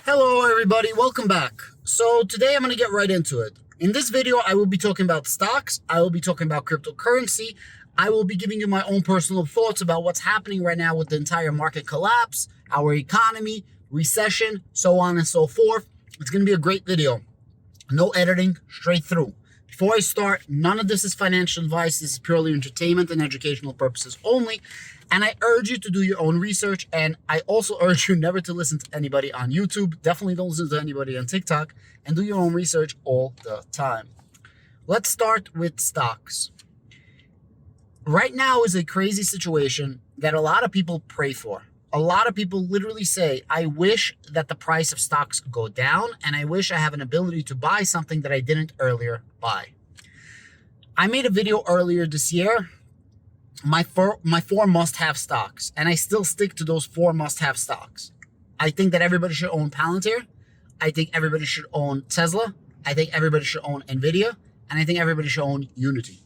Hello everybody, welcome back. So today I'm going to get right into it. In this video, I will be talking about stocks, I will be talking about cryptocurrency, I will be giving you my own personal thoughts about what's happening right now with the entire market collapse, our economy, recession, so on and so forth. It's going to be a great video. No editing, straight through. Before I start, none of this is financial advice. This is purely entertainment and educational purposes only. And I urge you to do your own research. And I also urge you never to listen to anybody on YouTube. Definitely don't listen to anybody on TikTok. And do your own research all the time. Let's start with stocks. Right now is a crazy situation that a lot of people pray for. A lot of people literally say, I wish that the price of stocks go down, and I wish I have an ability to buy something that I didn't earlier buy. I made a video earlier this year, my four must-have stocks, and I still stick to those 4 must-have stocks. I think that everybody should own Palantir. I think everybody should own Tesla. I think everybody should own NVIDIA, and I think everybody should own Unity.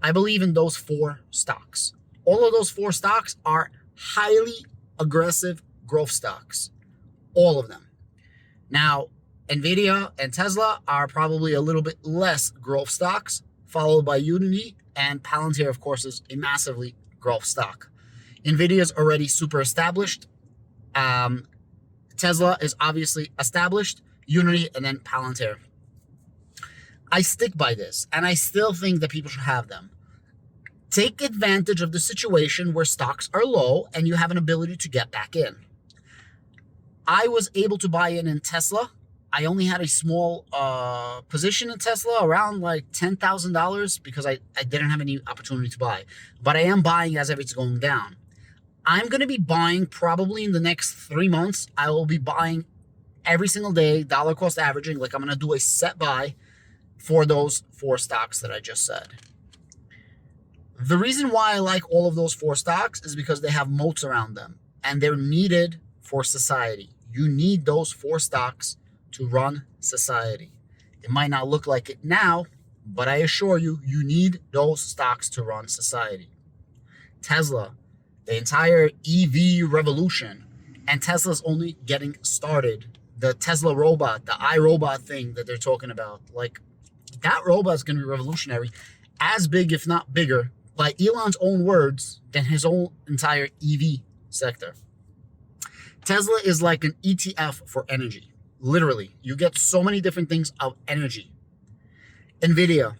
I believe in those 4 stocks. All of those 4 stocks are highly aggressive growth stocks, all of them. Now, NVIDIA and Tesla are probably a little bit less growth stocks, followed by Unity, and Palantir, of course, is a massively growth stock. NVIDIA is already super established. Tesla is obviously established, Unity, and then Palantir. I stick by this, and I still think that people should have them. Take advantage of the situation where stocks are low and you have an ability to get back in. I was able to buy in Tesla. I only had a small position in Tesla, around like $10,000, because I didn't have any opportunity to buy. But I am buying as if it's going down. I'm going to be buying probably in the next 3 months. I will be buying every single day, dollar cost averaging. Like, I'm going to do a set buy for those 4 stocks that I just said. The reason why I like all of those 4 stocks is because they have moats around them, and they're needed for society. You need those 4 stocks to run society. It might not look like it now, but I assure you, you need those stocks to run society. Tesla, the entire EV revolution, and Tesla's only getting started. The Tesla robot, the iRobot thing that they're talking about, like, that robot is going to be revolutionary, as big, if not bigger, by Elon's own words, than his own entire EV sector. Tesla is like an ETF for energy. Literally, you get so many different things of energy. NVIDIA,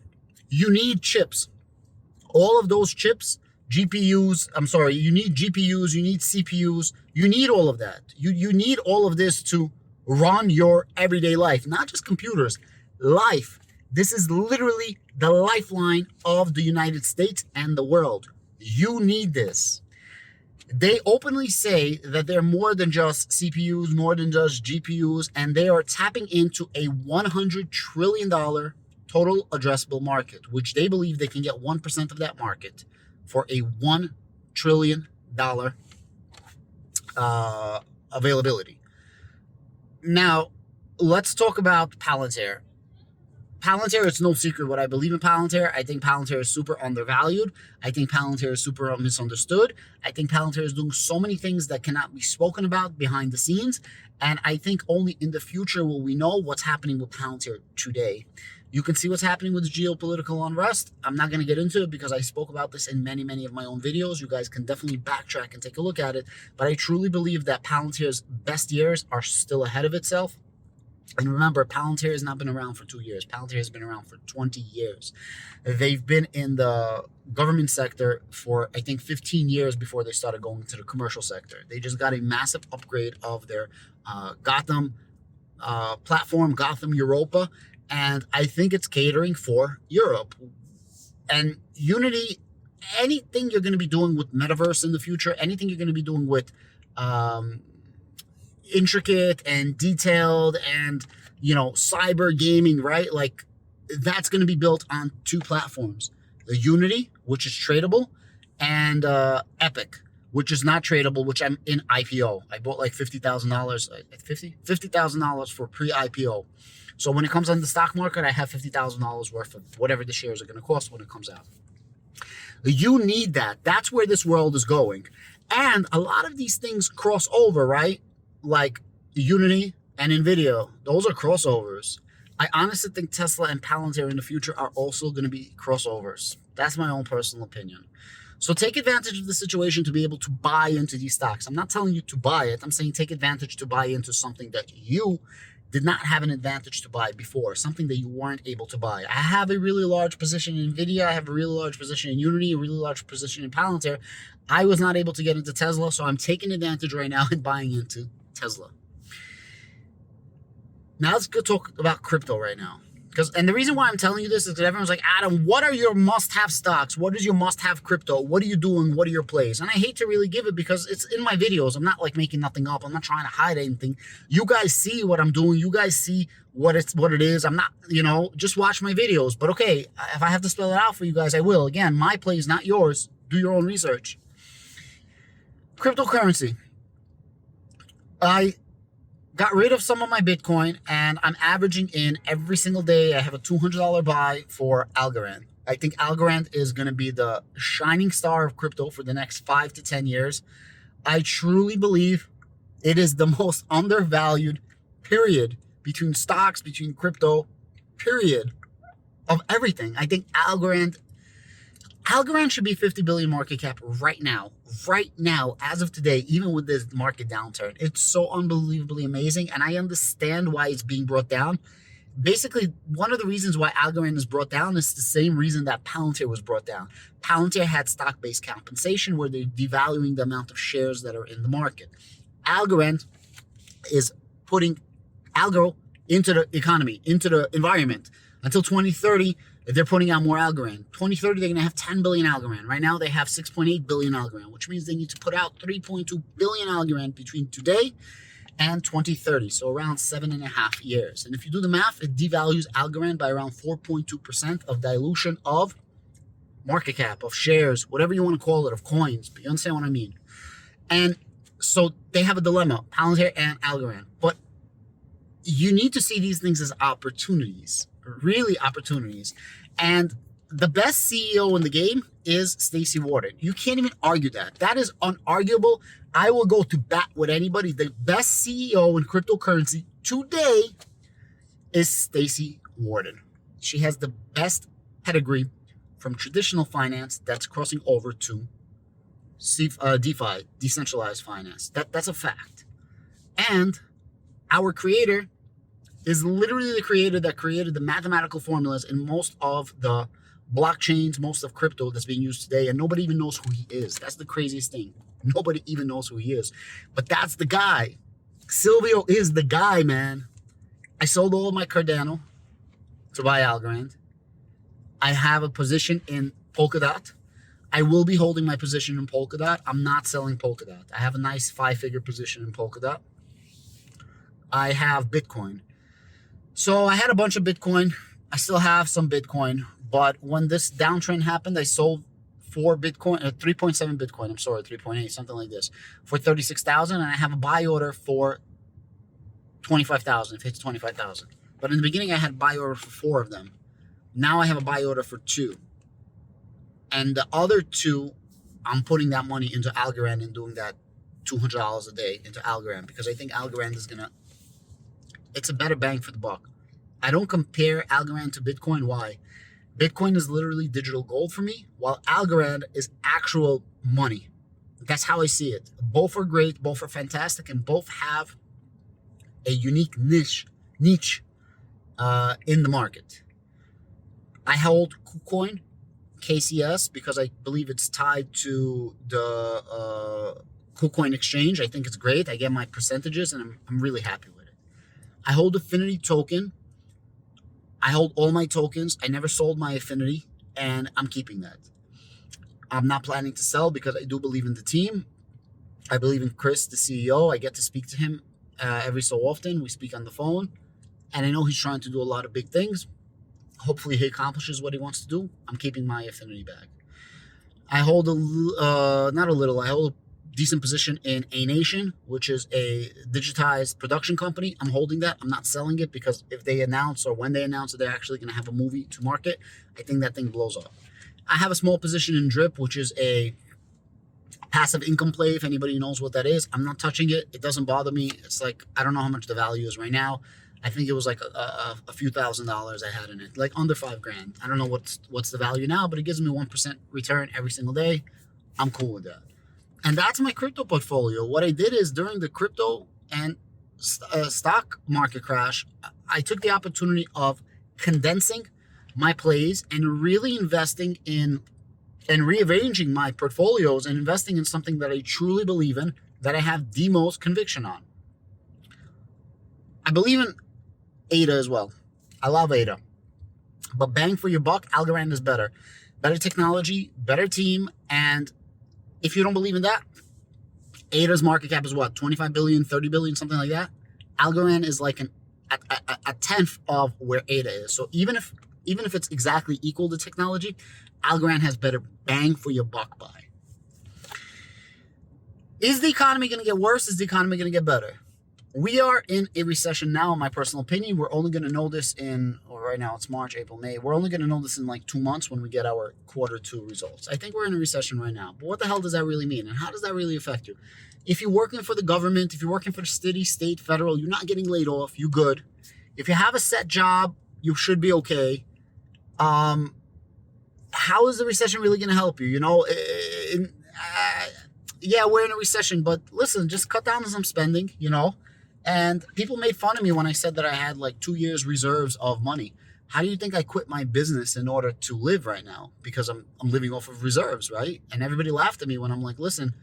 you need chips. All of those chips, you need GPUs, you need CPUs, you need all of that. You need all of this to run your everyday life, not just computers, life. This is literally the lifeline of the United States and the world. You need this. They openly say that they're more than just CPUs, more than just GPUs, and they are tapping into a $100 trillion total addressable market, which they believe they can get 1% of that market for a $1 trillion availability. Now, let's talk about Palantir. Palantir, it's no secret what I believe in Palantir. I think Palantir is super undervalued. I think Palantir is super misunderstood. I think Palantir is doing so many things that cannot be spoken about behind the scenes. And I think only in the future will we know what's happening with Palantir today. You can see what's happening with geopolitical unrest. I'm not going to get into it because I spoke about this in many of my own videos. You guys can definitely backtrack and take a look at it. But I truly believe that Palantir's best years are still ahead of itself. And remember, Palantir has not been around for 2 years. Palantir has been around for 20 years. They've been in the government sector for, I think, 15 years before they started going into the commercial sector. They just got a massive upgrade of their Gotham platform, Gotham Europa, and I think it's catering for Europe. And Unity, anything you're going to be doing with metaverse in the future, anything you're going to be doing with intricate and detailed and, cyber gaming, right? Like, that's going to be built on 2 platforms. The Unity, which is tradable, and Epic, which is not tradable, which I'm in IPO. I bought like $50,000, $50,000 for pre-IPO. So when it comes on the stock market, I have $50,000 worth of whatever the shares are going to cost when it comes out. You need that. That's where this world is going. And a lot of these things cross over, right? Like Unity and NVIDIA, those are crossovers. I honestly think Tesla and Palantir in the future are also going to be crossovers. That's my own personal opinion. So take advantage of the situation to be able to buy into these stocks. I'm not telling you to buy it. I'm saying take advantage to buy into something that you did not have an advantage to buy before, something that you weren't able to buy. I have a really large position in NVIDIA. I have a really large position in Unity, a really large position in Palantir. I was not able to get into Tesla, so I'm taking advantage right now and buying into Tesla. Now let's go talk about crypto right now. And the reason why I'm telling you this is because everyone's like, Adam, what are your must-have stocks? What is your must-have crypto? What are you doing? What are your plays? And I hate to really give it because it's in my videos. I'm not like making nothing up. I'm not trying to hide anything. You guys see what I'm doing. You guys see what it is. I'm not, just watch my videos. But okay, if I have to spell it out for you guys, I will. Again, my play is not yours. Do your own research. Cryptocurrency. I got rid of some of my Bitcoin, and I'm averaging in every single day. I have a $200 buy for Algorand. I think Algorand is going to be the shining star of crypto for the next 5 to 10 years. I truly believe it is the most undervalued, period, between stocks, between crypto, period, of everything. I think Algorand should be 50 billion market cap right now, as of today, even with this market downturn. It's so unbelievably amazing, and I understand why it's being brought down. Basically, one of the reasons why Algorand is brought down is the same reason that Palantir was brought down. Palantir had stock-based compensation where they're devaluing the amount of shares that are in the market. Algorand is putting algo into the economy, into the environment. Until 2030, they're putting out more Algorand. 2030, they're going to have 10 billion Algorand. Right now, they have 6.8 billion Algorand, which means they need to put out 3.2 billion Algorand between today and 2030, so around 7.5 years. And if you do the math, it devalues Algorand by around 4.2% of dilution of market cap, of shares, whatever you want to call it, of coins. But you understand what I mean? And so they have a dilemma, Palantir and Algorand. But you need to see these things as opportunities, really opportunities. And the best CEO in the game is Stacey Warden. You can't even argue that. That is unarguable. I will go to bat with anybody. The best CEO in cryptocurrency today is Stacey Warden. She has the best pedigree from traditional finance that's crossing over to DeFi, decentralized finance. That's a fact. And our creator is literally the creator that created the mathematical formulas in most of the blockchains, most of crypto that's being used today, and nobody even knows who he is. That's the craziest thing. Nobody even knows who he is. But that's the guy. Silvio is the guy, man. I sold all of my Cardano to buy Algorand. I have a position in Polkadot. I will be holding my position in Polkadot. I'm not selling Polkadot. I have a nice 5-figure position in Polkadot. I have Bitcoin. So I had a bunch of Bitcoin. I still have some Bitcoin. But when this downtrend happened, I sold 3.7 Bitcoin. I'm sorry, 3.8, something like this, for 36,000, and I have a buy order for 25,000. If it hits 25,000. But in the beginning, I had a buy order for 4 of them. Now I have a buy order for 2, and the other 2, I'm putting that money into Algorand and doing that $200 a day into Algorand because I think Algorand is it's a better bang for the buck. I don't compare Algorand to Bitcoin. Why? Bitcoin is literally digital gold for me, while Algorand is actual money. That's how I see it. Both are great, both are fantastic, and both have a unique niche in the market. I hold KuCoin, KCS, because I believe it's tied to the KuCoin exchange. I think it's great. I get my percentages, and I'm really happy with it. I hold Affinity token. I hold all my tokens. I never sold my Affinity, and I'm keeping that. I'm not planning to sell because I do believe in the team. I believe in Chris, the CEO. I get to speak to him every so often. We speak on the phone, and I know he's trying to do a lot of big things. Hopefully he accomplishes what he wants to do. I'm keeping my Affinity bag. I hold I hold a decent position in A Nation, which is a digitized production company. I'm holding that. I'm not selling it because if they announce or when they announce that they're actually going to have a movie to market, I think that thing blows up. I have a small position in Drip, which is a Passive income play, if anybody knows what that is. I'm not touching it. It doesn't bother me. It's like, I don't know how much the value is right now. I think it was like a few $1,000s I had in it, like under $5,000. I don't know what's the value now, but it gives me 1% return every single day. I'm cool with that. And that's my crypto portfolio. What I did is during the crypto and stock market crash, I took the opportunity of condensing my plays and really investing in and rearranging my portfolios and investing in something that I truly believe in, that I have the most conviction on. I believe in ADA as well. I love ADA. But bang for your buck, Algorand is better. Better technology, better team, and if you don't believe in that, ADA's market cap is what, 25 billion, 30 billion, something like that. Algorand is like a tenth of where ADA is. So even if it's exactly equal to technology, Algorand has better bang for your buck buy. Is the economy going to get worse? Is the economy going to get better? We are in a recession now, in my personal opinion. We're only going to know this right now it's March, April, May. We're only going to know this in like 2 months when we get our Q2 results. I think we're in a recession right now. But what the hell does that really mean? And how does that really affect you? If you're working for the government, if you're working for the city, state, federal, you're not getting laid off, you're good. If you have a set job, you should be okay. How is the recession really going to help you? You know, yeah, we're in a recession, but listen, just cut down on some spending, you know. And people made fun of me when I said that I had like 2 years reserves of money. How do you think I quit my business in order to live right now? Because I'm living off of reserves, right? And everybody laughed at me when I'm like, listen,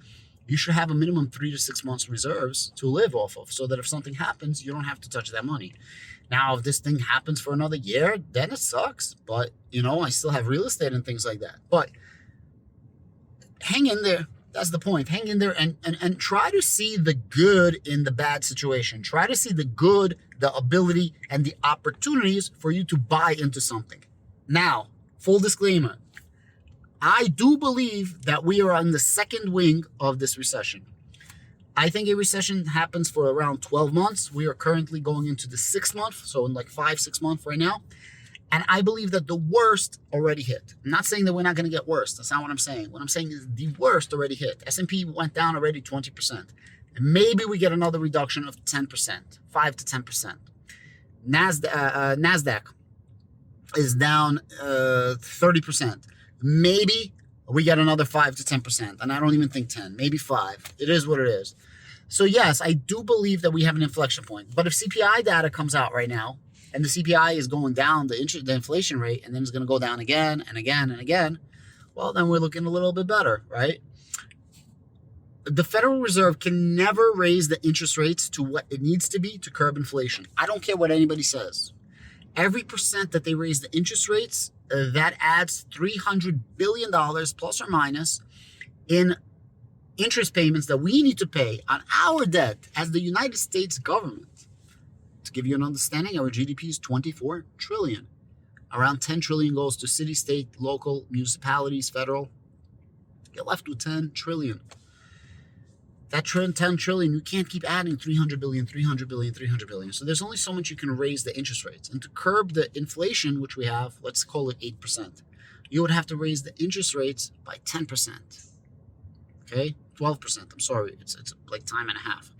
you should have a minimum 3 to 6 months reserves to live off of, so that if something happens, you don't have to touch that money. Now, if this thing happens for another year, then it sucks. But, you know, I still have real estate and things like that. But hang in there. That's the point. Hang in there and try to see the good in the bad situation. Try to see the good, the ability, and the opportunities for you to buy into something. Now, full disclaimer, I do believe that we are on the second wing of this recession. I think a recession happens for around 12 months. We are currently going into the 6th month, so in like 5-6 months right now. And I believe that the worst already hit. I'm not saying that we're not going to get worse. That's not what I'm saying. What I'm saying is the worst already hit. S&P went down already 20%. And maybe we get another reduction of 10%, 5 to 10%. NASDAQ is down 30%. Maybe we get another 5 to 10%. And I don't even think 10, maybe 5. It is what it is. So yes, I do believe that we have an inflection point. But if CPI data comes out right now, and the CPI is going down, the inflation rate, and then it's going to go down again and again and again, well, then we're looking a little bit better, right? The Federal Reserve can never raise the interest rates to what it needs to be to curb inflation. I don't care what anybody says. Every percent that they raise the interest rates, that adds $300 billion plus or minus in interest payments that we need to pay on our debt as the United States government. To give you an understanding, our GDP is 24 trillion. Around 10 trillion goes to city, state, local, municipalities, federal. You're left with 10 trillion. That 10 trillion, you can't keep adding 300 billion, 300 billion, 300 billion. So there's only so much you can raise the interest rates. And to curb the inflation, which we have, let's call it 8%, you would have to raise the interest rates by 10%. Okay? 12%. I'm sorry. It's like time and a half.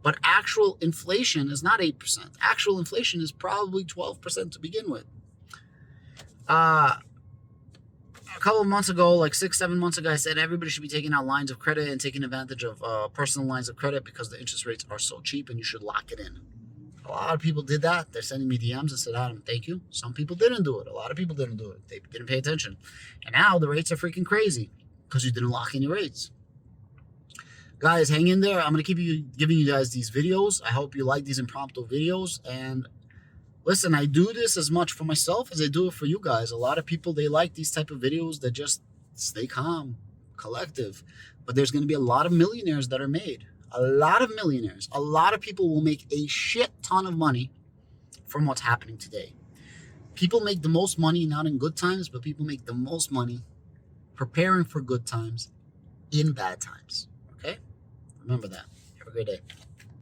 But actual inflation is not 8%. Actual inflation is probably 12% to begin with. A couple of months ago, like 6-7 months ago, I said everybody should be taking out lines of credit and taking advantage of personal lines of credit because the interest rates are so cheap and you should lock it in. A lot of people did that. They're sending me DMs and said, Adam, thank you. Some people didn't do it. A lot of people didn't do it. They didn't pay attention. And now the rates are freaking crazy because you didn't lock in your rates. Guys, hang in there. I'm going to keep giving you guys these videos. I hope you like these impromptu videos. And listen, I do this as much for myself as I do it for you guys. A lot of people, they like these type of videos that just stay calm, collective. But there's going to be a lot of millionaires that are made. A lot of millionaires. A lot of people will make a shit ton of money from what's happening today. People make the most money not in good times, but people make the most money preparing for good times in bad times. Okay? Remember that. Have a great day.